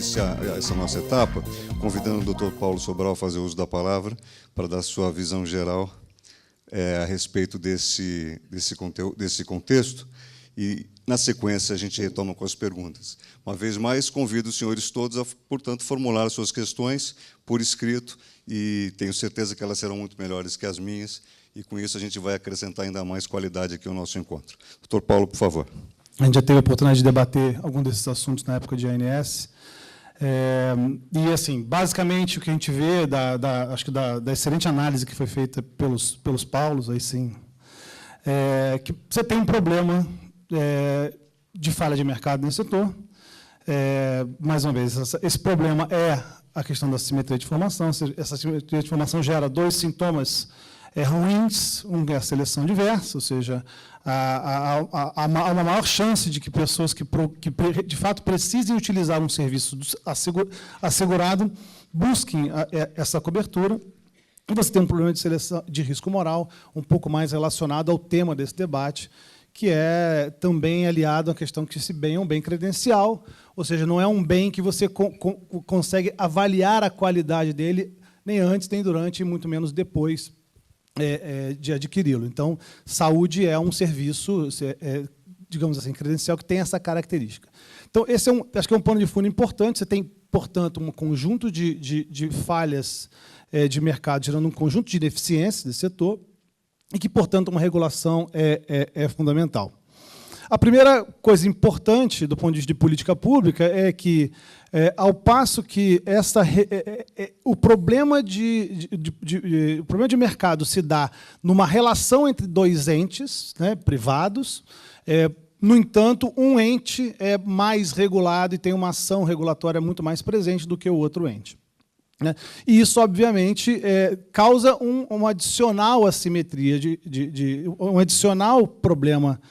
iniciar essa nossa etapa, convidando o Dr. Paulo Sobral a fazer uso da palavra para dar sua visão geral a respeito desse contexto. E, na sequência, a gente retoma com as perguntas. Uma vez mais, convido os senhores todos a, portanto, formular as suas questões por escrito, e tenho certeza que elas serão muito melhores que as minhas, e, com isso, a gente vai acrescentar ainda mais qualidade aqui ao nosso encontro. Dr. Paulo, por favor. A gente já teve a oportunidade de debater algum desses assuntos na época de ANS. E, assim, basicamente, o que a gente vê, acho que da excelente análise que foi feita pelos Paulos, aí sim, que você tem um problema de falha de mercado nesse setor. Mais uma vez, esse problema é a questão da simetria de informação. Essa simetria de informação gera dois sintomas ruins. Um é a seleção diversa, ou seja, há uma maior chance de que pessoas que de fato precisem utilizar um serviço assegurado busquem essa cobertura. E você tem um problema de seleção de risco moral um pouco mais relacionado ao tema desse debate, que é também aliado à questão que esse bem é um bem credencial, ou seja, não é um bem que você consegue avaliar a qualidade dele nem antes, nem durante, e muito menos depois de adquiri-lo. Então, saúde é um serviço, digamos assim, credencial que tem essa característica. Então, esse acho que é um pano de fundo importante. Você tem, portanto, um conjunto de falhas de mercado, gerando um conjunto de deficiências desse setor, e que, portanto, uma regulação é fundamental. A primeira coisa importante do ponto de vista de política pública é que, ao passo que o problema de mercado se dá numa relação entre dois entes, né, privados, no entanto, um ente é mais regulado e tem uma ação regulatória muito mais presente do que o outro ente. E isso, obviamente, causa uma adicional assimetria, um adicional problema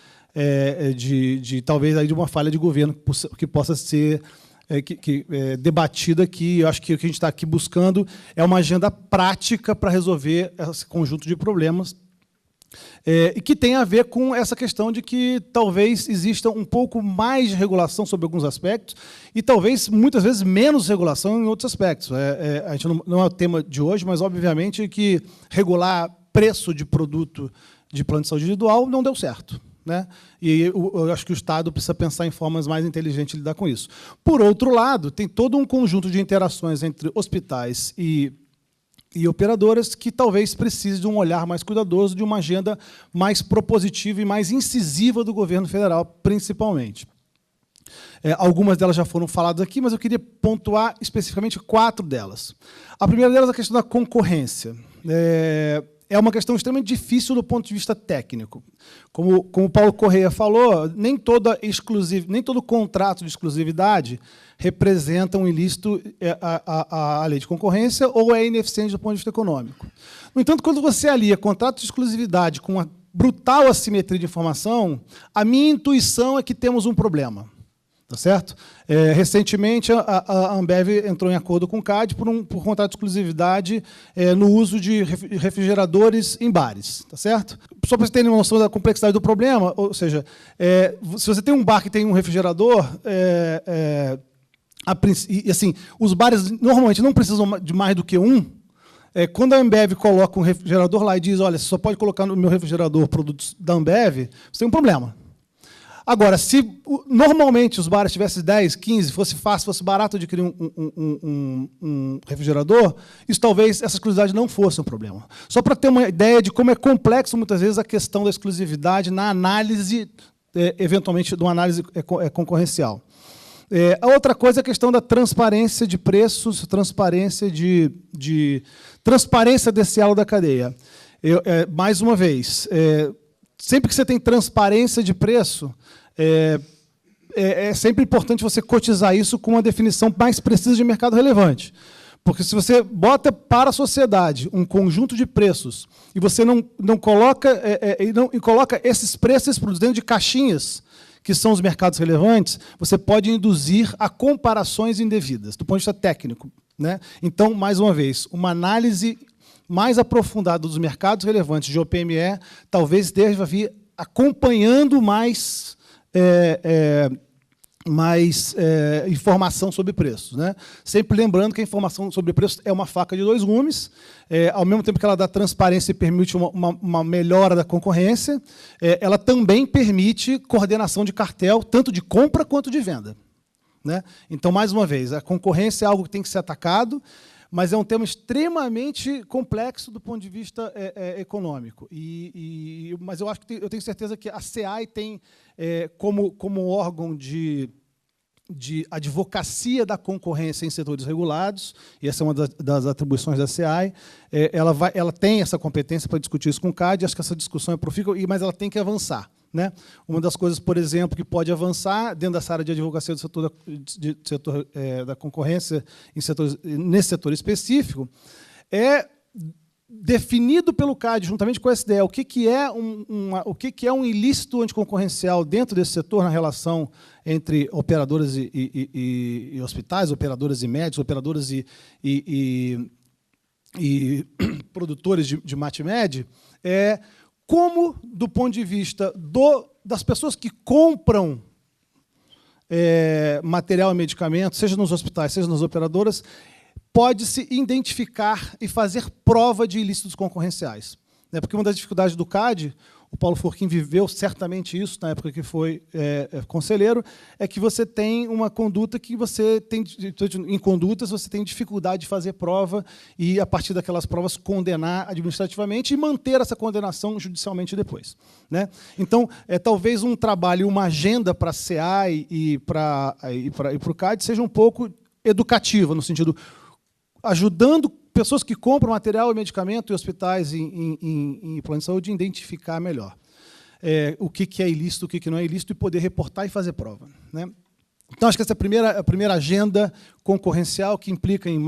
talvez aí de uma falha de governo que possa ser debatida aqui. Eu acho que o que a gente está aqui buscando é uma agenda prática para resolver esse conjunto de problemas, e que tem a ver com essa questão de que talvez exista um pouco mais de regulação sobre alguns aspectos e talvez, muitas vezes, menos regulação em outros aspectos. A gente não é o tema de hoje, mas, obviamente, que regular preço de produto de plano de saúde individual não deu certo, né? E eu acho que o Estado precisa pensar em formas mais inteligentes de lidar com isso. Por outro lado, tem todo um conjunto de interações entre hospitais e operadoras que talvez precise de um olhar mais cuidadoso, de uma agenda mais propositiva e mais incisiva do governo federal, principalmente. Algumas delas já foram faladas aqui, mas eu queria pontuar especificamente 4 delas. A primeira delas é a questão da concorrência. É uma questão extremamente difícil do ponto de vista técnico. Como o Paulo Correia falou, nem todo contrato de exclusividade representa um ilícito à lei de concorrência ou é ineficiente do ponto de vista econômico. No entanto, quando você alia contrato de exclusividade com uma brutal assimetria de informação, a minha intuição é que temos um problema. Tá certo? Recentemente, a Ambev entrou em acordo com o CAD por contrato de exclusividade no uso de refrigeradores em bares. Tá certo? Só para você ter uma noção da complexidade do problema, ou seja, se você tem um bar que tem um refrigerador, e assim, os bares normalmente não precisam de mais do que um. Quando a Ambev coloca um refrigerador lá e diz, olha, você só pode colocar no meu refrigerador produtos da Ambev, você tem um problema. Agora, se normalmente os bares tivessem 10, 15, fosse fácil, fosse barato adquirir um refrigerador, isso talvez essa exclusividade não fosse um problema. Só para ter uma ideia de como é complexo, muitas vezes, a questão da exclusividade na análise, eventualmente, de uma análise concorrencial. A outra coisa é a questão da transparência de preços, transparência transparência desse elo da cadeia. Mais uma vez, sempre que você tem transparência de preço, é sempre importante você cotizar isso com uma definição mais precisa de mercado relevante. Porque se você bota para a sociedade um conjunto de preços e você não coloca esses preços, esses produtos dentro de caixinhas, que são os mercados relevantes, você pode induzir a comparações indevidas, do ponto de vista técnico, né? Então, mais uma vez, uma análise mais aprofundada dos mercados relevantes de OPME talvez deva vir acompanhando mais informação sobre preços, né? Sempre lembrando que a informação sobre preços é uma faca de dois gumes, ao mesmo tempo que ela dá transparência e permite uma melhora da concorrência, ela também permite coordenação de cartel, tanto de compra quanto de venda, né? Então, mais uma vez, a concorrência é algo que tem que ser atacado, mas é um tema extremamente complexo do ponto de vista econômico. Mas eu acho que eu tenho certeza que a SEAI tem, como órgão de advocacia da concorrência em setores regulados, e essa é uma das atribuições da SEAI, ela tem essa competência para discutir isso com o CAD, acho que essa discussão é profícua, mas ela tem que avançar, né? Uma das coisas, por exemplo, que pode avançar dentro dessa área de advocacia do setor da concorrência nesse setor específico é definido pelo CAD, juntamente com a SDE, o que é um ilícito anticoncorrencial dentro desse setor na relação entre operadoras e hospitais, operadoras e médicos, operadoras e produtores de MATMED, como, do ponto de vista das pessoas que compram material e medicamento, seja nos hospitais, seja nas operadoras, pode-se identificar e fazer prova de ilícitos concorrenciais. Porque uma das dificuldades do CAD, o Paulo Forquim viveu certamente isso na época que foi conselheiro, é que você tem uma conduta que você tem, em condutas, você tem dificuldade de fazer prova e, a partir daquelas provas, condenar administrativamente e manter essa condenação judicialmente depois, né? Então, talvez um trabalho, uma agenda para a SEAI e para o CAD seja um pouco educativa, no sentido ajudando pessoas que compram material e medicamento em hospitais e em plano de saúde a identificar melhor o que é ilícito, o que não é ilícito, e poder reportar e fazer prova, né? Então, acho que essa é a primeira agenda concorrencial, que implica em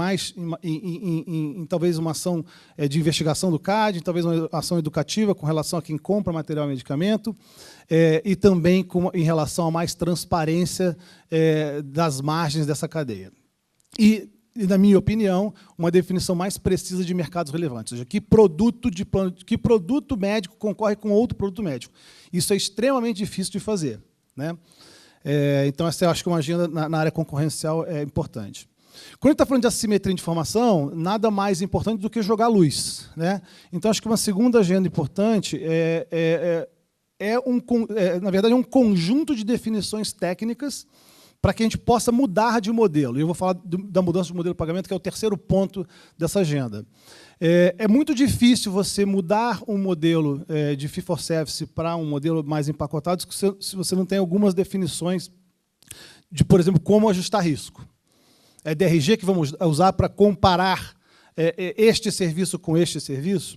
talvez uma ação de investigação do CAD, talvez uma ação educativa com relação a quem compra material e medicamento, e também em relação a mais transparência das margens dessa cadeia. E, na minha opinião, uma definição mais precisa de mercados relevantes, ou seja, que produto médico concorre com outro produto médico. Isso é extremamente difícil de fazer, né? Então, essa eu acho que uma agenda na área concorrencial é importante. Quando a gente está falando de assimetria de informação, nada mais importante do que jogar luz, né? Então, acho que uma segunda agenda importante na verdade, é um conjunto de definições técnicas para que a gente possa mudar de modelo. E eu vou falar da mudança de modelo de pagamento, que é o terceiro ponto dessa agenda. É muito difícil você mudar um modelo de fee-for-service para um modelo mais empacotado se você não tem algumas definições de, por exemplo, como ajustar risco. É DRG que vamos usar para comparar este serviço com este serviço.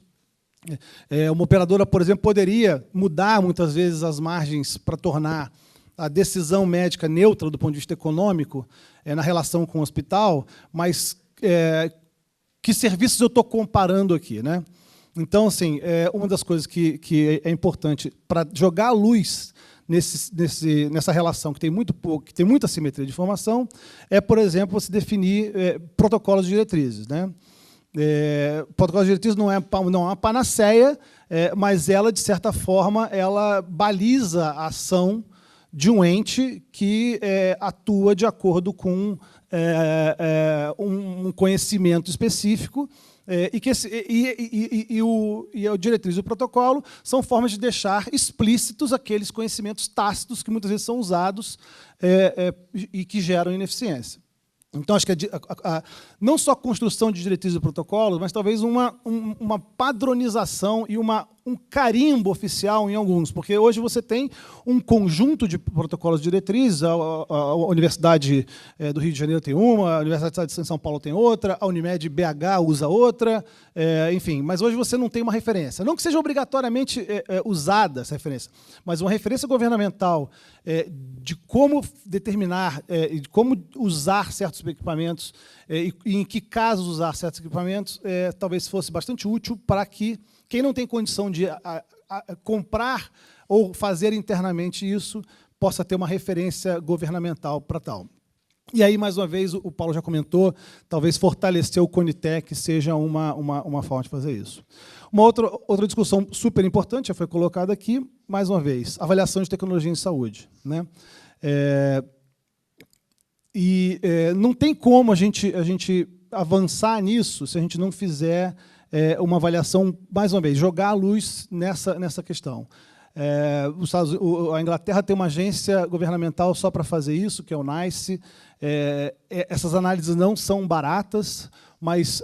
Uma operadora, por exemplo, poderia mudar, muitas vezes, as margens para tornar a decisão médica neutra do ponto de vista econômico na relação com o hospital, mas que serviços eu estou comparando aqui, né? Então, assim, uma das coisas que é importante para jogar a luz nessa relação que tem muita assimetria de informação por exemplo, se definir protocolos de diretrizes, né? Protocolos de diretrizes não é uma panaceia, mas ela, de certa forma, ela baliza a ação de um ente que atua de acordo com um conhecimento específico, a diretriz e o protocolo são formas de deixar explícitos aqueles conhecimentos tácitos que muitas vezes são usados e que geram ineficiência. Então, acho que não só a construção de diretrizes e protocolos, mas talvez uma padronização e um carimbo oficial em alguns, porque hoje você tem um conjunto de protocolos e diretrizes, a Universidade do Rio de Janeiro tem uma, a Universidade de São Paulo tem outra, a Unimed BH usa outra, enfim, mas hoje você não tem uma referência. Não que seja obrigatoriamente usada essa referência, mas uma referência governamental de como determinar, de como usar certos equipamentos e em que casos usar certos equipamentos, talvez fosse bastante útil para que quem não tem condição de comprar ou fazer internamente isso possa ter uma referência governamental para tal. E aí, mais uma vez, o Paulo já comentou, talvez fortalecer o CONITEC seja uma forma de fazer isso. Uma outra discussão super importante, já foi colocada aqui, mais uma vez, avaliação de tecnologia em saúde, né? não tem como a gente avançar nisso se a gente não fizer uma avaliação, mais uma vez, jogar a luz nessa questão. A Inglaterra tem uma agência governamental só para fazer isso, que é o NICE. Essas análises não são baratas, mas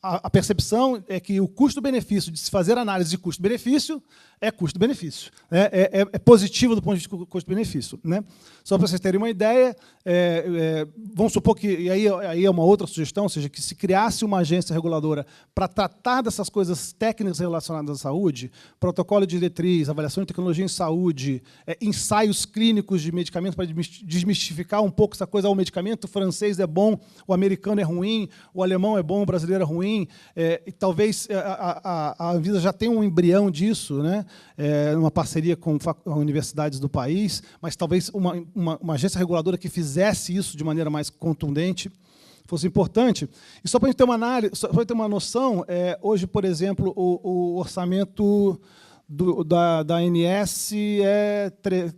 a percepção é que o custo-benefício de se fazer análise de custo-benefício é custo-benefício. É positivo do ponto de vista custo-benefício. Né? Só para vocês terem uma ideia, vamos supor que, e aí é uma outra sugestão, ou seja, que se criasse uma agência reguladora para tratar dessas coisas técnicas relacionadas à saúde, protocolo de diretriz, avaliação de tecnologia em saúde, ensaios clínicos de medicamentos para desmistificar um pouco essa coisa, o medicamento francês é bom, o americano é ruim, o alemão é bom, o brasileiro é ruim, e talvez a Anvisa já tenha um embrião disso, né? Uma parceria com universidades do país, mas talvez uma agência reguladora que fizesse isso de maneira mais contundente fosse importante. E só para a gente ter uma análise, só para ter uma noção, hoje, por exemplo, o orçamento da ANS é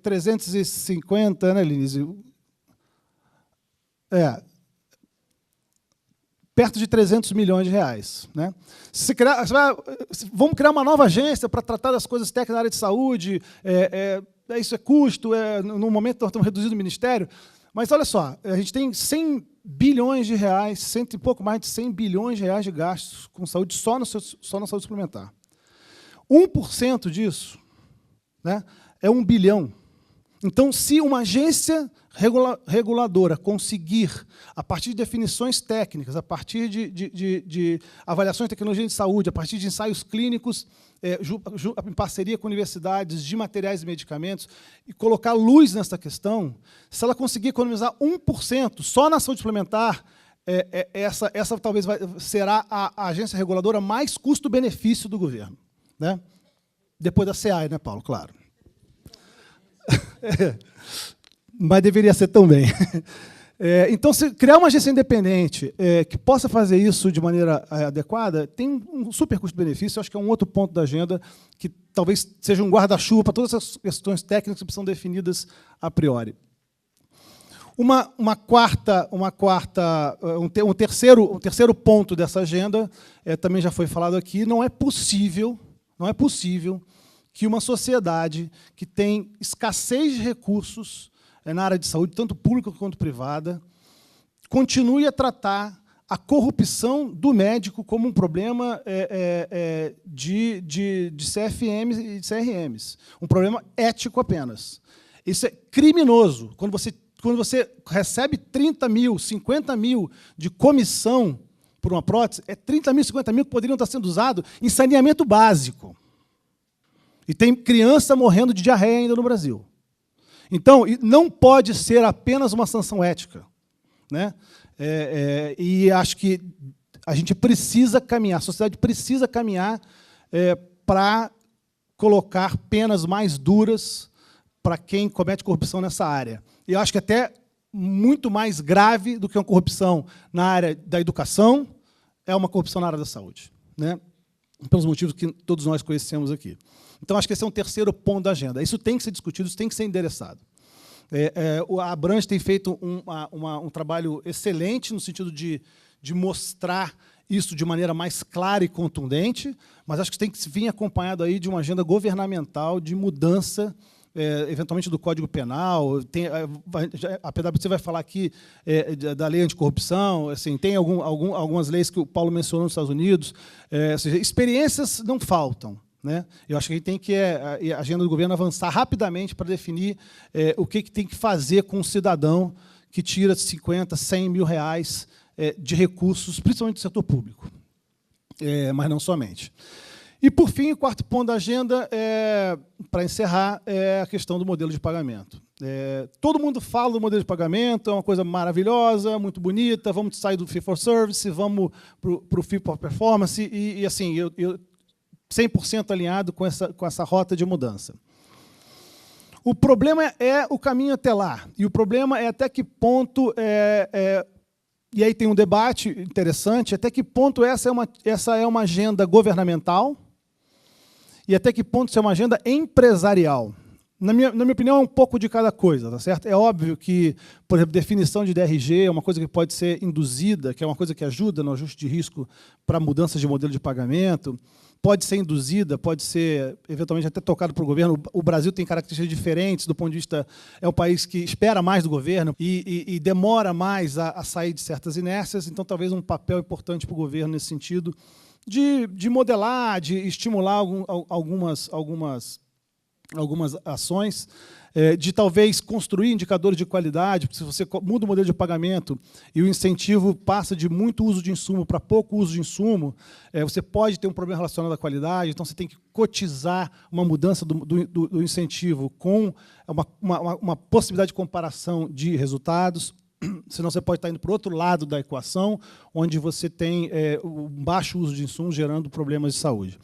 350, né, Linise? Perto de 300 milhões de reais. Né? Vamos criar uma nova agência para tratar das coisas técnicas na área de saúde, isso é custo, no momento nós estamos reduzindo o ministério, mas olha só, a gente tem 100 bilhões de reais, e pouco mais de 100 bilhões de reais de gastos com saúde só na saúde suplementar. 1% disso, né, é 1 bilhão. Então, se uma agência reguladora conseguir, a partir de definições técnicas, a partir de avaliações de tecnologia de saúde, a partir de ensaios clínicos, em parceria com universidades, de materiais e medicamentos, e colocar luz nessa questão, se ela conseguir economizar 1% só na saúde suplementar, essa talvez será a agência reguladora mais custo-benefício do governo. Né? Depois da CEAI, né, Paulo? Claro. Mas deveria ser também. Então, se criar uma agência independente que possa fazer isso de maneira adequada, tem um super custo-benefício, acho que é um outro ponto da agenda, que talvez seja um guarda-chuva para todas essas questões técnicas que precisam definidas a priori. Um terceiro ponto dessa agenda, também já foi falado aqui, não é possível que uma sociedade que tem escassez de recursos na área de saúde, tanto pública quanto privada, continue a tratar a corrupção do médico como um problema de CFMs e de CRMs, um problema ético apenas. Isso é criminoso. Quando você recebe 30 mil, 50 mil de comissão por uma prótese, 30 mil, 50 mil que poderiam estar sendo usados em saneamento básico. E tem criança morrendo de diarreia ainda no Brasil. Então, não pode ser apenas uma sanção ética. Né? E acho que a gente precisa caminhar, a sociedade precisa caminhar para colocar penas mais duras para quem comete corrupção nessa área. E eu acho que até muito mais grave do que uma corrupção na área da educação é uma corrupção na área da saúde. Né? Pelos motivos que todos nós conhecemos aqui. Então, acho que esse é um terceiro ponto da agenda. Isso tem que ser discutido, isso tem que ser endereçado. A Abrantes tem feito um trabalho excelente no sentido de mostrar isso de maneira mais clara e contundente, mas acho que tem que vir acompanhado aí de uma agenda governamental de mudança, eventualmente do Código Penal. A PwC vai falar aqui da lei anticorrupção, assim, tem algumas leis que o Paulo mencionou nos Estados Unidos. Ou seja, experiências não faltam. Né? Eu acho que a gente tem que, a agenda do governo, avançar rapidamente para definir o que tem que fazer com um cidadão que tira 50, 100 mil reais de recursos, principalmente do setor público, mas não somente. E, por fim, o quarto ponto da agenda, para encerrar, é a questão do modelo de pagamento. Todo mundo fala do modelo de pagamento, é uma coisa maravilhosa, muito bonita, vamos sair do fee for service, vamos para o fee for performance, e assim, eu 100% alinhado com essa rota de mudança. O problema é o caminho até lá, e o problema é até que ponto, e aí tem um debate interessante, até que ponto essa é uma agenda governamental e até que ponto isso é uma agenda empresarial. na minha opinião, é um pouco de cada coisa, tá certo? É óbvio que, por exemplo, definição de DRG é uma coisa que pode ser induzida, que é uma coisa que ajuda no ajuste de risco para mudanças de modelo de pagamento, pode ser induzida, pode ser, eventualmente, até tocado para o governo. O Brasil tem características diferentes do ponto de vista... É um país que espera mais do governo e demora mais a sair de certas inércias, então talvez um papel importante para o governo nesse sentido de modelar, de estimular algumas ações, de talvez construir indicadores de qualidade, porque se você muda o modelo de pagamento e o incentivo passa de muito uso de insumo para pouco uso de insumo, você pode ter um problema relacionado à qualidade, então você tem que cotizar uma mudança do incentivo com uma possibilidade de comparação de resultados, senão você pode estar indo para o outro lado da equação, onde você tem um baixo uso de insumos gerando problemas de saúde,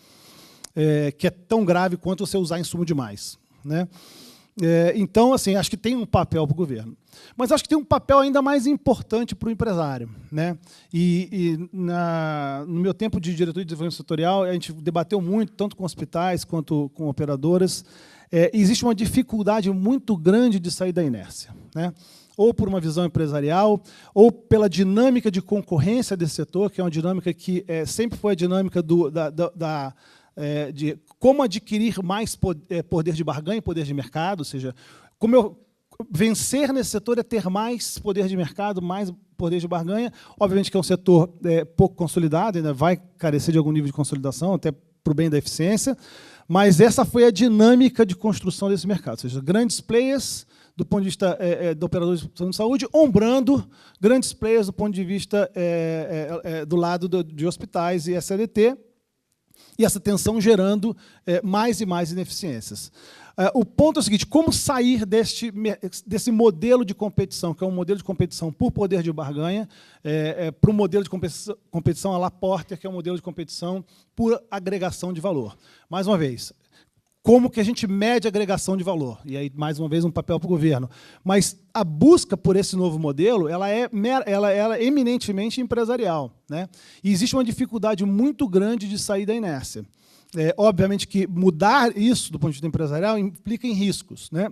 que é tão grave quanto você usar insumo demais, né? Então, assim, acho que tem um papel para o governo. Mas acho que tem um papel ainda mais importante para o empresário, né? No meu tempo de diretoria de desenvolvimento setorial, a gente debateu muito, tanto com hospitais quanto com operadoras. Existe uma dificuldade muito grande de sair da inércia, né? Ou por uma visão empresarial, ou pela dinâmica de concorrência desse setor, que é uma dinâmica que sempre foi a dinâmica de como adquirir mais poder de barganha e poder de mercado, ou seja, como eu vencer nesse setor é ter mais poder de mercado, mais poder de barganha. Obviamente que é um setor pouco consolidado, ainda vai carecer de algum nível de consolidação, até para o bem da eficiência, mas essa foi a dinâmica de construção desse mercado, ou seja, grandes players do ponto de vista de operadores de saúde, ombrando grandes players do ponto de vista do lado de hospitais e SADT, e essa tensão gerando mais e mais ineficiências. O ponto é o seguinte: como sair desse modelo de competição, que é um modelo de competição por poder de barganha, para um modelo de competição à la Porter, que é um modelo de competição por agregação de valor. Mais uma vez, como que a gente mede a agregação de valor? E aí, mais uma vez, um papel para o governo. Mas a busca por esse novo modelo ela é eminentemente empresarial, né? E existe uma dificuldade muito grande de sair da inércia. Obviamente que mudar isso do ponto de vista empresarial implica em riscos, né?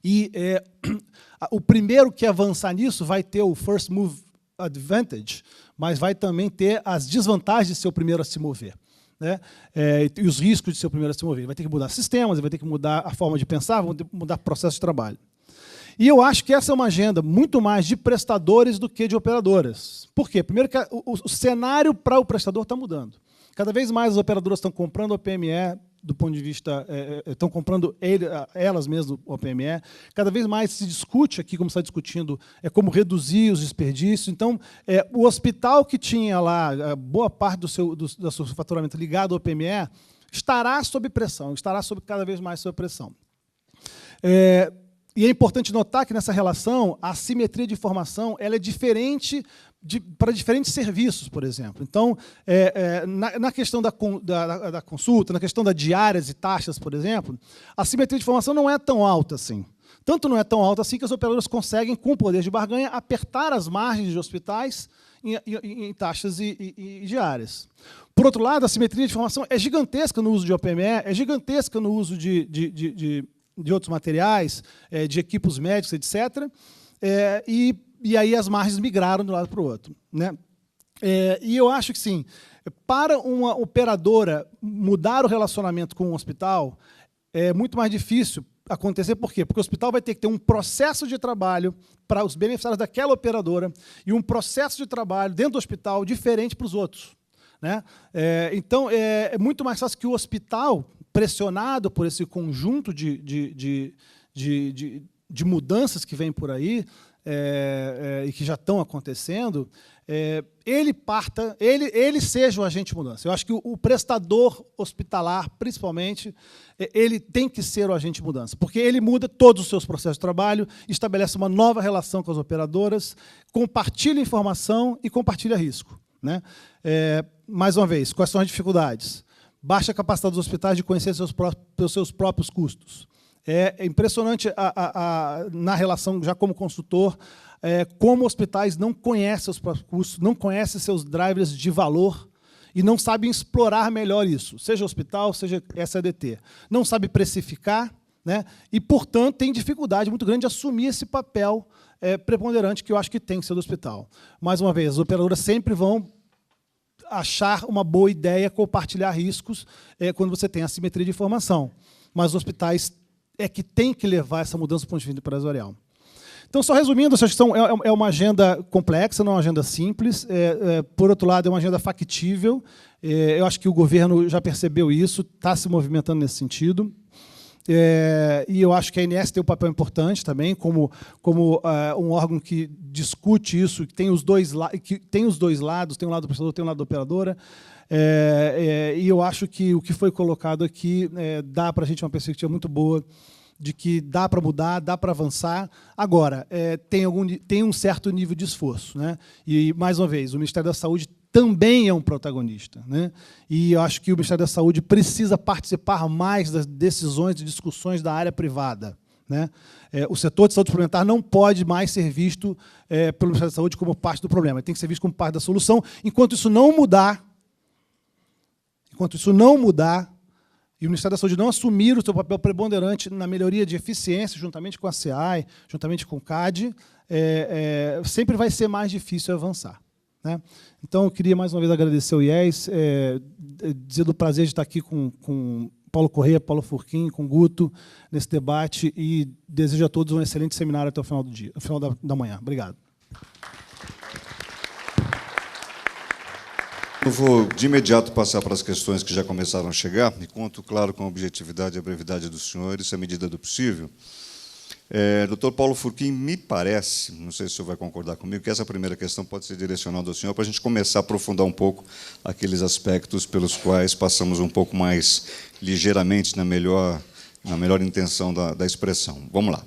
E o primeiro que avançar nisso vai ter o first move advantage, mas vai também ter as desvantagens de ser o primeiro a se mover, né? E os riscos de ser o primeiro a se mover. Vai ter que mudar sistemas, vai ter que mudar a forma de pensar, vai ter que mudar processo de trabalho. E eu acho que essa é uma agenda muito mais de prestadores do que de operadoras. Por quê? Primeiro que o cenário para o prestador está mudando. Cada vez mais as operadoras estão comprando o PME, do ponto de vista, estão comprando elas mesmas o PME. Cada vez mais se discute aqui, como está discutindo, como reduzir os desperdícios. Então, o hospital que tinha lá boa parte do seu faturamento ligado ao PME estará sob pressão, estará cada vez mais sob pressão. E é importante notar que nessa relação a assimetria de informação ela é diferente para diferentes serviços, por exemplo. Então, na questão da consulta, na questão das diárias e taxas, por exemplo, a assimetria de informação não é tão alta assim. Tanto não é tão alta assim que as operadoras conseguem, com o poder de barganha, apertar as margens de hospitais em taxas e diárias. Por outro lado, a assimetria de informação é gigantesca no uso de OPME, é gigantesca no uso de outros materiais, de equipos médicos, etc. E aí as margens migraram de um lado para o outro, né? E eu acho que, sim, para uma operadora mudar o relacionamento com um hospital, é muito mais difícil acontecer. Por quê? Porque o hospital vai ter que ter um processo de trabalho para os beneficiários daquela operadora e um processo de trabalho dentro do hospital diferente para os outros, né? Então, é muito mais fácil que o hospital, pressionado por esse conjunto de mudanças que vem por aí, e que já estão acontecendo, ele seja o agente de mudança. Eu acho que o prestador hospitalar, principalmente, ele tem que ser o agente de mudança, porque ele muda todos os seus processos de trabalho, estabelece uma nova relação com as operadoras, compartilha informação e compartilha risco, né? Mais uma vez, quais são as dificuldades? Baixa capacidade dos hospitais de conhecer seus próprios custos. É impressionante na relação, já como consultor, como hospitais não conhecem os próprios custos, não conhecem seus drivers de valor e não sabem explorar melhor isso, seja hospital, seja SADT. Não sabe precificar, né? E, portanto, tem dificuldade muito grande de assumir esse papel preponderante que eu acho que tem que ser do hospital. Mais uma vez, as operadoras sempre vão achar uma boa ideia compartilhar riscos quando você tem assimetria de informação. Mas os hospitais que têm que levar essa mudança do ponto de vista empresarial. Então, só resumindo, essa questão é uma agenda complexa, não é uma agenda simples. Por outro lado, é uma agenda factível. Eu acho que o governo já percebeu isso, está se movimentando nesse sentido. E eu acho que a ANS tem um papel importante também, como um órgão que discute isso, que tem os dois lados, tem um lado do prestador, tem um lado da operadora. E eu acho que o que foi colocado aqui dá para a gente uma perspectiva muito boa de que dá para mudar, dá para avançar. Agora, tem um certo nível de esforço, né? E, mais uma vez, o Ministério da Saúde também é um protagonista, né? E eu acho que o Ministério da Saúde precisa participar mais das decisões e discussões da área privada, né? O setor de saúde suplementar não pode mais ser visto pelo Ministério da Saúde como parte do problema, ele tem que ser visto como parte da solução. Enquanto isso não mudar, e o Ministério da Saúde não assumir o seu papel preponderante na melhoria de eficiência, juntamente com a CEAI, juntamente com o CAD, sempre vai ser mais difícil avançar, né? Então, eu queria mais uma vez agradecer ao IES, dizer do prazer de estar aqui com Paulo Corrêa, Paulo Furquim, com Guto, nesse debate, e desejo a todos um excelente seminário até o final do dia, final da manhã. Obrigado. Eu vou, de imediato, passar para as questões que já começaram a chegar, e conto, claro, com a objetividade e a brevidade dos senhores, à medida do possível. Dr. Paulo Furquim, me parece, não sei se o senhor vai concordar comigo, que essa primeira questão pode ser direcionada ao senhor para a gente começar a aprofundar um pouco aqueles aspectos pelos quais passamos um pouco mais ligeiramente na melhor intenção da expressão. Vamos lá.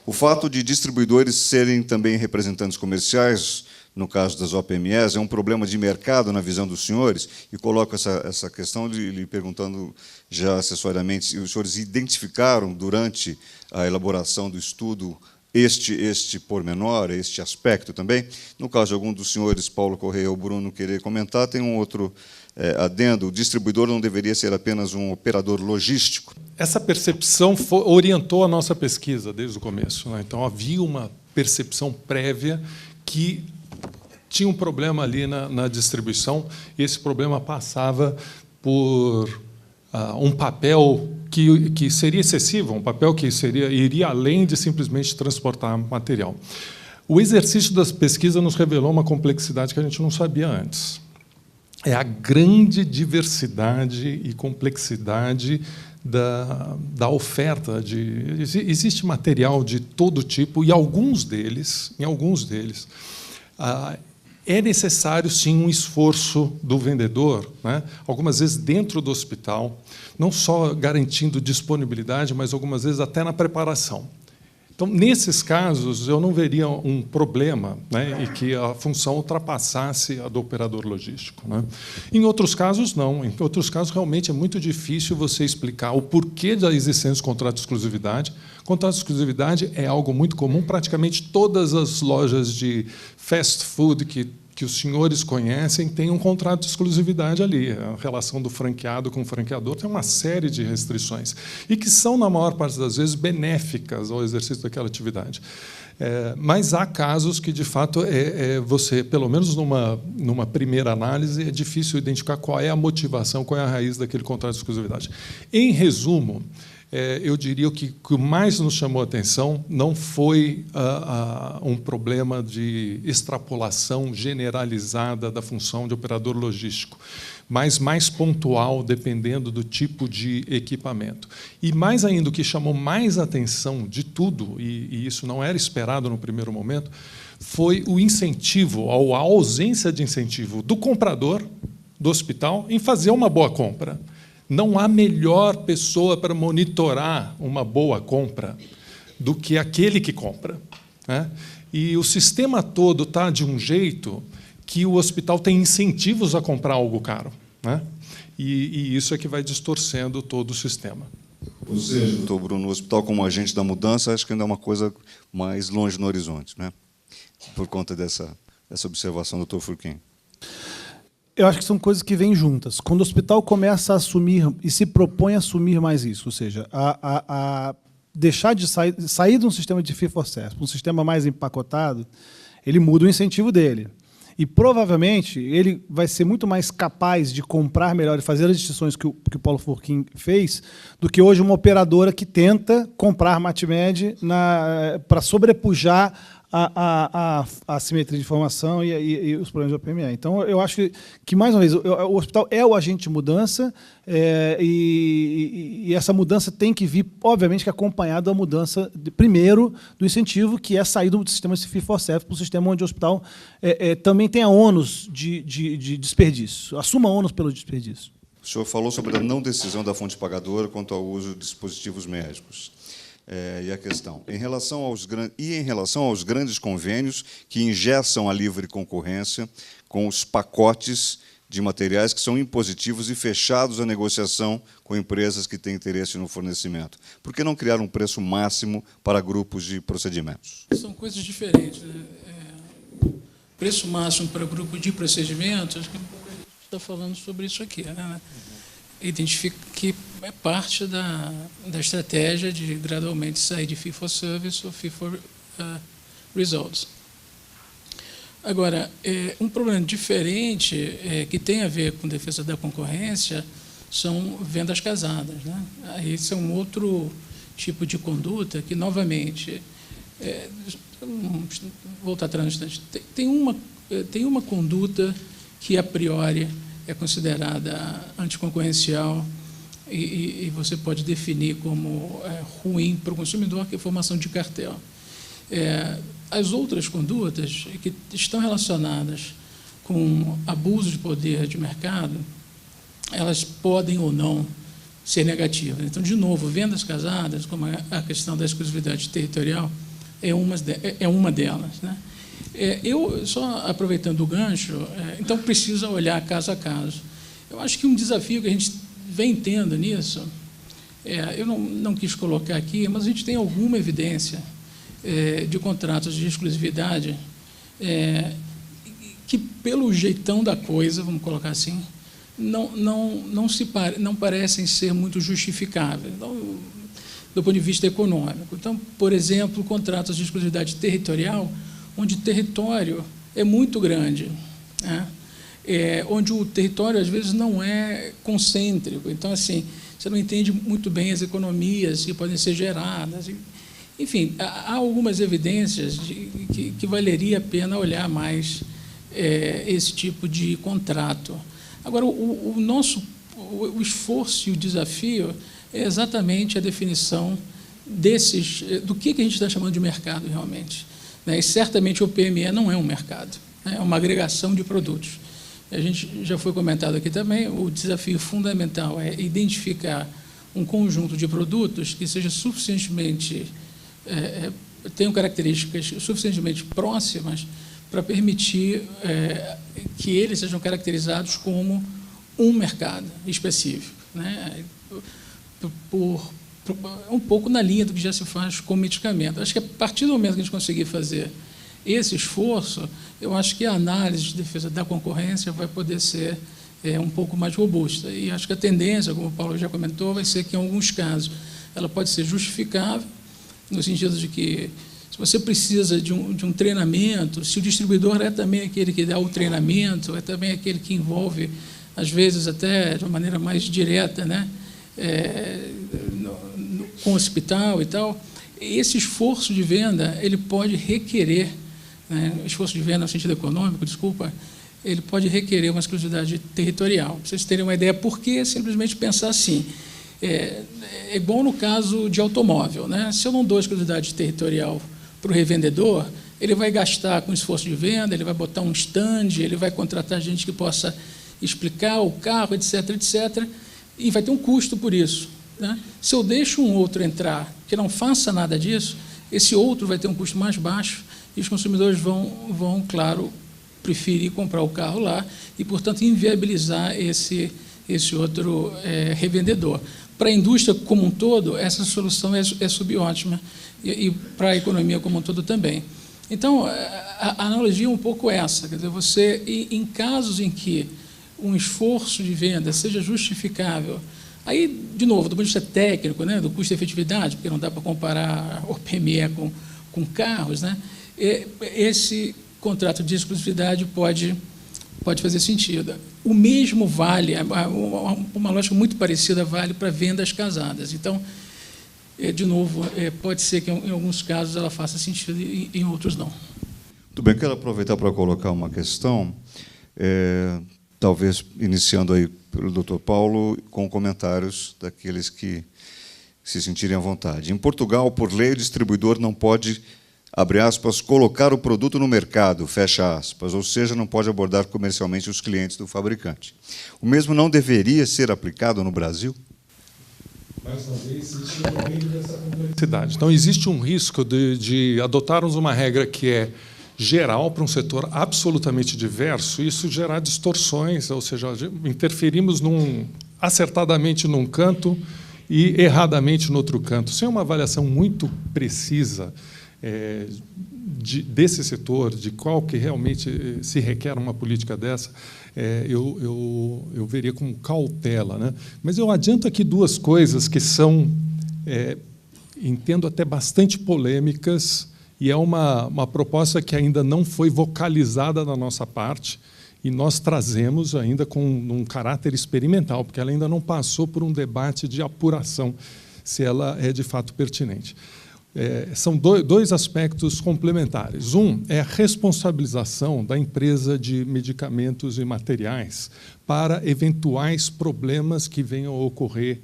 O fato de distribuidores serem também representantes comerciais, no caso das OPMEs, é um problema de mercado na visão dos senhores? E coloco essa questão lhe perguntando já acessoriamente se os senhores identificaram, durante a elaboração do estudo, este pormenor, este aspecto também. No caso de algum dos senhores, Paulo Corrêa ou Bruno, querer comentar, tem um outro adendo: o distribuidor não deveria ser apenas um operador logístico? Essa percepção orientou a nossa pesquisa desde o começo, né? Então, havia uma percepção prévia que tinha um problema ali na distribuição, e esse problema passava por um papel que seria excessivo, um papel que iria além de simplesmente transportar material. O exercício das pesquisas nos revelou uma complexidade que a gente não sabia antes. É a grande diversidade e complexidade da oferta. Existe material de todo tipo, e alguns deles é necessário, sim, um esforço do vendedor, né? Algumas vezes dentro do hospital, não só garantindo disponibilidade, mas algumas vezes até na preparação. Então, nesses casos, eu não veria um problema, né, e que a função ultrapassasse a do operador logístico, né? Em outros casos, não. Em outros casos, realmente é muito difícil você explicar o porquê da existência do contrato de exclusividade. Contrato de exclusividade é algo muito comum. Praticamente todas as lojas de fast food que os senhores conhecem têm um contrato de exclusividade ali. A relação do franqueado com o franqueador tem uma série de restrições, e que são, na maior parte das vezes, benéficas ao exercício daquela atividade. Mas há casos que, de fato, você, pelo menos numa primeira análise, é difícil identificar qual é a motivação, qual é a raiz daquele contrato de exclusividade. Em resumo, eu diria que o que mais nos chamou a atenção não foi um problema de extrapolação generalizada da função de operador logístico, mas mais pontual, dependendo do tipo de equipamento. E, mais ainda, o que chamou mais atenção de tudo, e isso não era esperado no primeiro momento, foi o incentivo, ou a ausência de incentivo do comprador do hospital em fazer uma boa compra. Não há melhor pessoa para monitorar uma boa compra do que aquele que compra, né? E o sistema todo está de um jeito que o hospital tem incentivos a comprar algo caro, né? E isso é que vai distorcendo todo o sistema. Ou seja, doutor Bruno, o hospital como agente da mudança, acho que ainda é uma coisa mais longe no horizonte, né? Por conta dessa observação do doutor Furquim. Eu acho que são coisas que vêm juntas. Quando o hospital começa a assumir e se propõe a assumir mais isso, ou seja, a deixar de sair de um sistema de fee for service para um sistema mais empacotado, ele muda o incentivo dele. E, provavelmente, ele vai ser muito mais capaz de comprar melhor e fazer as distinções que o Paulo Furquim fez do que hoje uma operadora que tenta comprar MatMed para sobrepujar a assimetria de informação e os problemas do PME. Então, eu acho que mais uma vez, o hospital é o agente de mudança e essa mudança tem que vir, obviamente, que acompanhada da mudança, primeiro, do incentivo, que é sair do sistema fee for service para um sistema onde o hospital também tenha ônus de desperdício, assuma ônus pelo desperdício. O senhor falou sobre a não decisão da fonte pagadora quanto ao uso de dispositivos médicos. E a questão, em relação aos grandes convênios que engessam a livre concorrência com os pacotes de materiais que são impositivos e fechados à negociação com empresas que têm interesse no fornecimento. Por que não criar um preço máximo para grupos de procedimentos? São coisas diferentes, né? Preço máximo para grupo de procedimentos, acho que a gente está falando sobre isso aqui, né? Identifica que é parte da estratégia de gradualmente sair de fee for service ou fee for results. Agora, um problema diferente que tem a ver com defesa da concorrência são vendas casadas, né? Esse é um outro tipo de conduta que, novamente, voltar atrás um instante, tem uma conduta que, a priori, é considerada anticoncorrencial e você pode definir como ruim para o consumidor, que é a formação de cartel. As outras condutas que estão relacionadas com abuso de poder de mercado, elas podem ou não ser negativas. Então, de novo, vendas casadas, como a questão da exclusividade territorial, é uma delas, né? Eu, só aproveitando o gancho, então precisa olhar caso a caso. Eu acho que um desafio que a gente vem tendo nisso, eu não quis colocar aqui, mas a gente tem alguma evidência de contratos de exclusividade que, pelo jeitão da coisa, vamos colocar assim, não parecem ser muito justificáveis, então, do ponto de vista econômico. Então, por exemplo, contratos de exclusividade territorial, onde o território é muito grande, né? Onde o território, às vezes, não é concêntrico. Então, assim, você não entende muito bem as economias que podem ser geradas. Enfim, há algumas evidências que valeria a pena olhar mais esse tipo de contrato. Agora, o esforço e o desafio é exatamente a definição do que a gente está chamando de mercado, realmente. E certamente o PME não é um mercado, é uma agregação de produtos. A gente já foi comentado aqui também, o desafio fundamental é identificar um conjunto de produtos que seja suficientemente, tenham características suficientemente próximas para permitir que eles sejam caracterizados como um mercado específico, né? Um pouco na linha do que já se faz com medicamento. Acho que a partir do momento que a gente conseguir fazer esse esforço, eu acho que a análise de defesa da concorrência vai poder ser um pouco mais robusta. E acho que a tendência, como o Paulo já comentou, vai ser que, em alguns casos, ela pode ser justificável, no sentido de que, se você precisa de um treinamento, se o distribuidor é também aquele que dá o treinamento, é também aquele que envolve, às vezes, até de uma maneira mais direta, né? Com o hospital e tal, esse esforço de venda, ele pode requerer, né, esforço de venda no sentido econômico, desculpa, ele pode requerer uma exclusividade territorial. Para vocês terem uma ideia, por que simplesmente pensar assim? É igual no caso de automóvel, né? Se eu não dou exclusividade territorial para o revendedor, ele vai gastar com esforço de venda, ele vai botar um stand, ele vai contratar gente que possa explicar o carro, etc., etc., e vai ter um custo por isso, né? Se eu deixo um outro entrar que não faça nada disso, esse outro vai ter um custo mais baixo e os consumidores vão, claro, preferir comprar o carro lá e, portanto, inviabilizar esse outro revendedor. Para a indústria como um todo, essa solução é subótima e para a economia como um todo também. Então, a analogia é um pouco essa, quer dizer, você, em casos em que um esforço de venda seja justificável Aí, de novo, do ponto de vista técnico, né, do custo-efetividade, porque não dá para comparar o PME com carros, né, esse contrato de exclusividade pode fazer sentido. O mesmo vale, uma lógica muito parecida vale para vendas casadas. Então, de novo, pode ser que em alguns casos ela faça sentido e em outros não. Muito bem, quero aproveitar para colocar uma questão, talvez iniciando aí pelo Dr. Paulo, com comentários daqueles que se sentirem à vontade. Em Portugal, por lei, o distribuidor não pode, abre aspas, colocar o produto no mercado, fecha aspas, ou seja, não pode abordar comercialmente os clientes do fabricante. O mesmo não deveria ser aplicado no Brasil? Mais uma vez, existe um meio dessa complexidade. Então, existe um risco de adotarmos uma regra que é geral para um setor absolutamente diverso, e isso gerar distorções, ou seja, interferimos acertadamente num canto e erradamente no outro canto. Sem uma avaliação muito precisa desse setor, de qual que realmente se requer uma política dessa, eu veria com cautela, né? Mas eu adianto aqui duas coisas que são, entendo até bastante polêmicas, e é uma proposta que ainda não foi vocalizada da nossa parte, e nós trazemos ainda com um caráter experimental, porque ela ainda não passou por um debate de apuração, se ela é de fato pertinente. São dois aspectos complementares. Um é a responsabilização da empresa de medicamentos e materiais para eventuais problemas que venham a ocorrer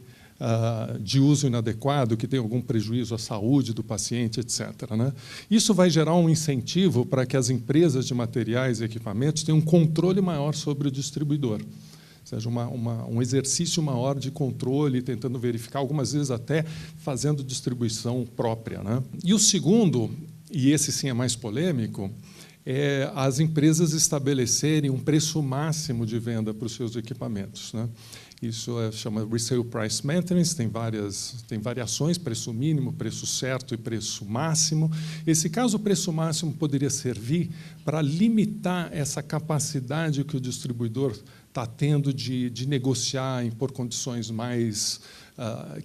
de uso inadequado, que tem algum prejuízo à saúde do paciente, etc., né? Isso vai gerar um incentivo para que as empresas de materiais e equipamentos tenham um controle maior sobre o distribuidor. Ou seja, um exercício maior de controle, tentando verificar, algumas vezes até fazendo distribuição própria, né? E o segundo, e esse sim é mais polêmico, é as empresas estabelecerem um preço máximo de venda para os seus equipamentos, né? Isso chama Resale Price Maintenance, tem variações, preço mínimo, preço certo e preço máximo. Esse caso, o preço máximo poderia servir para limitar essa capacidade que o distribuidor está tendo de negociar por condições mais...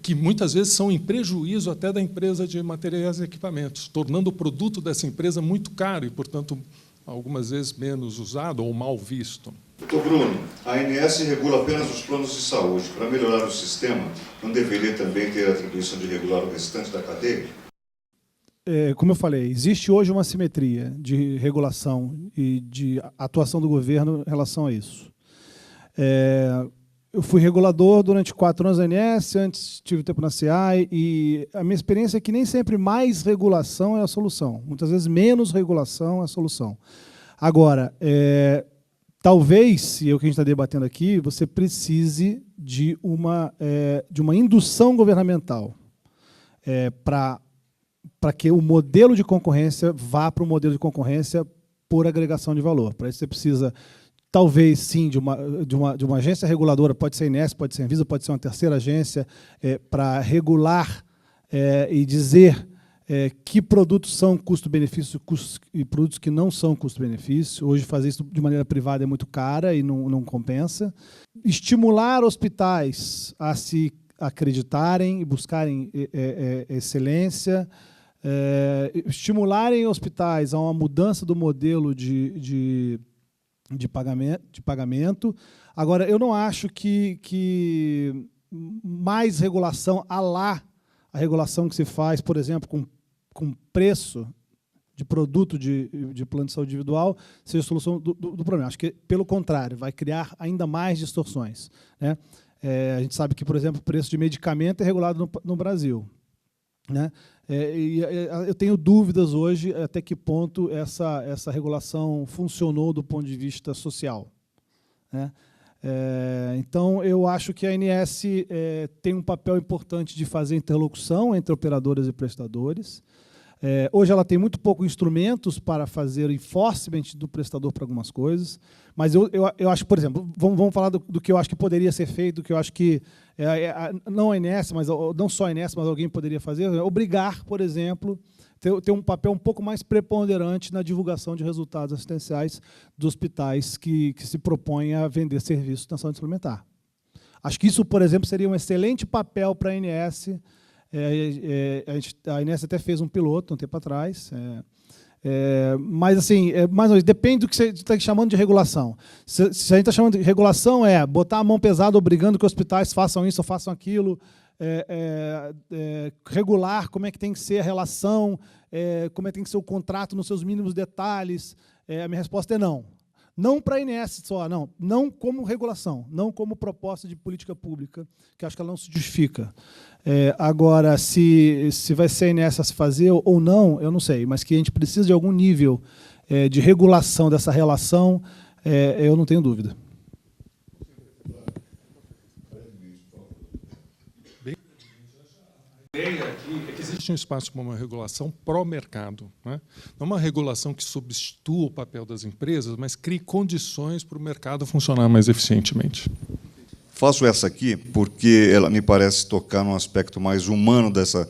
que muitas vezes são em prejuízo até da empresa de materiais e equipamentos, tornando o produto dessa empresa muito caro e, portanto, algumas vezes menos usado ou mal visto. Doutor Bruno, a ANS regula apenas os planos de saúde. Para melhorar o sistema, não deveria também ter a atribuição de regular o restante da cadeia? Como eu falei, existe hoje uma assimetria de regulação e de atuação do governo em relação a isso. Eu fui regulador durante 4 anos da ANS, antes tive tempo na CEAI, e a minha experiência é que nem sempre mais regulação é a solução. Muitas vezes menos regulação é a solução. Agora, talvez, e é o que a gente está debatendo aqui, você precise de uma indução governamental para que o modelo de concorrência vá para o modelo de concorrência por agregação de valor. Para isso você precisa, talvez, sim, de uma agência reguladora, pode ser a ANS, pode ser a Anvisa, pode ser uma terceira agência, para regular e dizer que produtos são custo-benefício e produtos que não são custo-benefício. Hoje, fazer isso de maneira privada é muito cara e não compensa. Estimular hospitais a se acreditarem e buscarem excelência, estimularem hospitais a uma mudança do modelo de pagamento. Agora, eu não acho que mais regulação a regulação que se faz, por exemplo, com preço de produto de plano de saúde individual, seja a solução do problema. Acho que, pelo contrário, vai criar ainda mais distorções, né? A gente sabe que, por exemplo, o preço de medicamento é regulado no Brasil, né? Eu tenho dúvidas hoje até que ponto essa regulação funcionou do ponto de vista social, né? Então, eu acho que a ANS tem um papel importante de fazer interlocução entre operadoras e prestadores. Hoje ela tem muito poucos instrumentos para fazer enforcement do prestador para algumas coisas, mas eu acho, por exemplo, vamos falar do que eu acho que poderia ser feito, do que eu acho que, não a ANS, mas não só a ANS, mas alguém poderia fazer, obrigar, por exemplo, ter um papel um pouco mais preponderante na divulgação de resultados assistenciais dos hospitais que se propõem a vender serviços na saúde suplementar. Acho que isso, por exemplo, seria um excelente papel para a ANS. A ANS até fez um piloto um tempo atrás. Mas, assim, depende do que você está chamando de regulação. Se a gente está chamando de regulação, botar a mão pesada obrigando que os hospitais façam isso ou façam aquilo, regular como é que tem que ser a relação, como é que tem que ser o contrato nos seus mínimos detalhes. A minha resposta é não. Não para a ANS só, não como regulação, não como proposta de política pública, que acho que ela não se justifica. Agora, se vai ser a ANS a se fazer ou não, eu não sei, mas que a gente precisa de algum nível de regulação dessa relação, eu não tenho dúvida. A ideia aqui é que existe um espaço para uma regulação pró-mercado, né? Não uma regulação que substitua o papel das empresas, mas crie condições para o mercado funcionar mais eficientemente. Faço essa aqui porque ela me parece tocar num aspecto mais humano dessa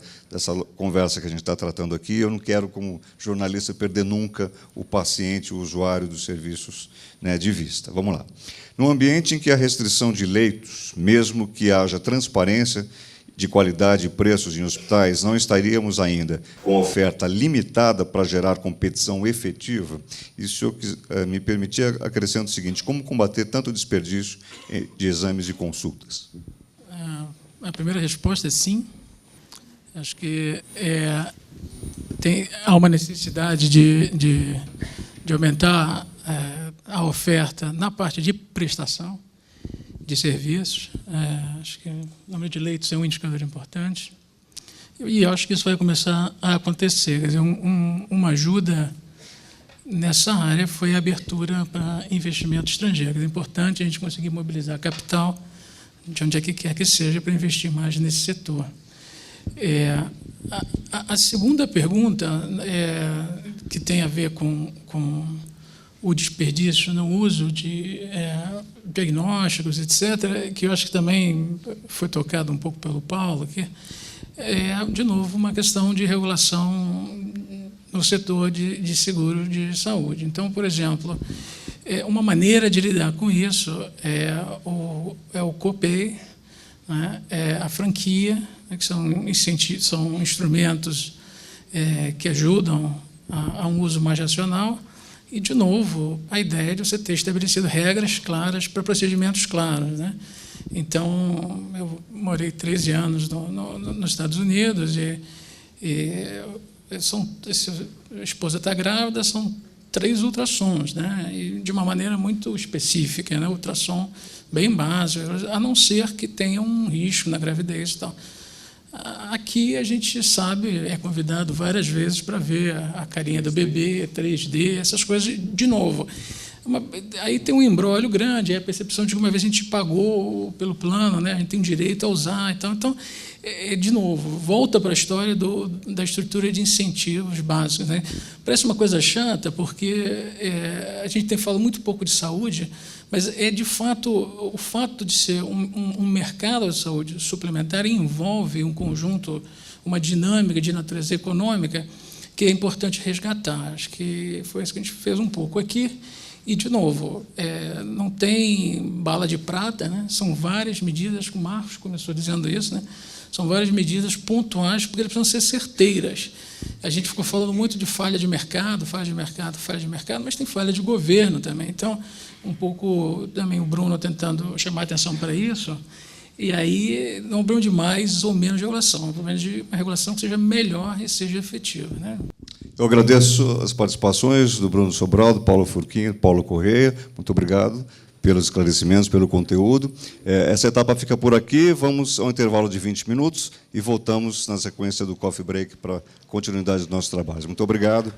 conversa que a gente está tratando aqui. Eu não quero, como jornalista, perder nunca o paciente, o usuário dos serviços, né, de vista. Vamos lá. Num ambiente em que a restrição de leitos, mesmo que haja transparência de qualidade e preços em hospitais, não estaríamos ainda com oferta limitada para gerar competição efetiva? E, se eu me permitir, acrescento o seguinte: como combater tanto desperdício de exames e consultas? A primeira resposta é sim. Acho que há uma necessidade de aumentar a oferta na parte de prestação de serviços. Acho que o número de leitos é um indicador importante. E acho que isso vai começar a acontecer. Quer dizer, uma ajuda nessa área foi a abertura para investimento estrangeiro. É importante a gente conseguir mobilizar capital, de onde quer que seja, para investir mais nesse setor. A segunda pergunta, que tem a ver com o desperdício no uso de diagnósticos, etc., que eu acho que também foi tocado um pouco pelo Paulo, que de novo, uma questão de regulação no setor de seguro de saúde. Então, por exemplo, uma maneira de lidar com isso é o copay, né, a franquia, né, que são instrumentos que ajudam a um uso mais racional. E, de novo, a ideia de você ter estabelecido regras claras para procedimentos claros, né? Então, eu morei 13 anos nos Estados Unidos e a esposa está grávida, são 3 ultrassons, né? E de uma maneira muito específica, né? Ultrassom bem básico, a não ser que tenha um risco na gravidez e tal. Aqui a gente sabe, é convidado várias vezes para ver a carinha do bebê, 3D, essas coisas, de novo. Aí tem um imbróglio grande, é a percepção de que uma vez a gente pagou pelo plano, né, a gente tem direito a usar. Então de novo, volta para a história da estrutura de incentivos básicos, né? Parece uma coisa chata, porque a gente tem falado muito pouco de saúde, mas de fato, o fato de ser um mercado de saúde suplementar envolve um conjunto, uma dinâmica de natureza econômica que é importante resgatar. Acho que foi isso que a gente fez um pouco aqui. E, de novo, não tem bala de prata, né? São várias medidas, o Marcos começou dizendo isso, né? São várias medidas pontuais, porque elas precisam ser certeiras. A gente ficou falando muito de falha de mercado, mas tem falha de governo também. Então, um pouco também o Bruno tentando chamar a atenção para isso, e aí não é um problema de mais ou menos regulação, é um problema de uma regulação que seja melhor e seja efetiva, né? Eu agradeço as participações do Bruno Sobral, do Paulo Furquim, do Paulo Correia. Muito obrigado pelos esclarecimentos, pelo conteúdo. Essa etapa fica por aqui. Vamos ao intervalo de 20 minutos e voltamos na sequência do coffee break para a continuidade dos nossos trabalhos. Muito obrigado.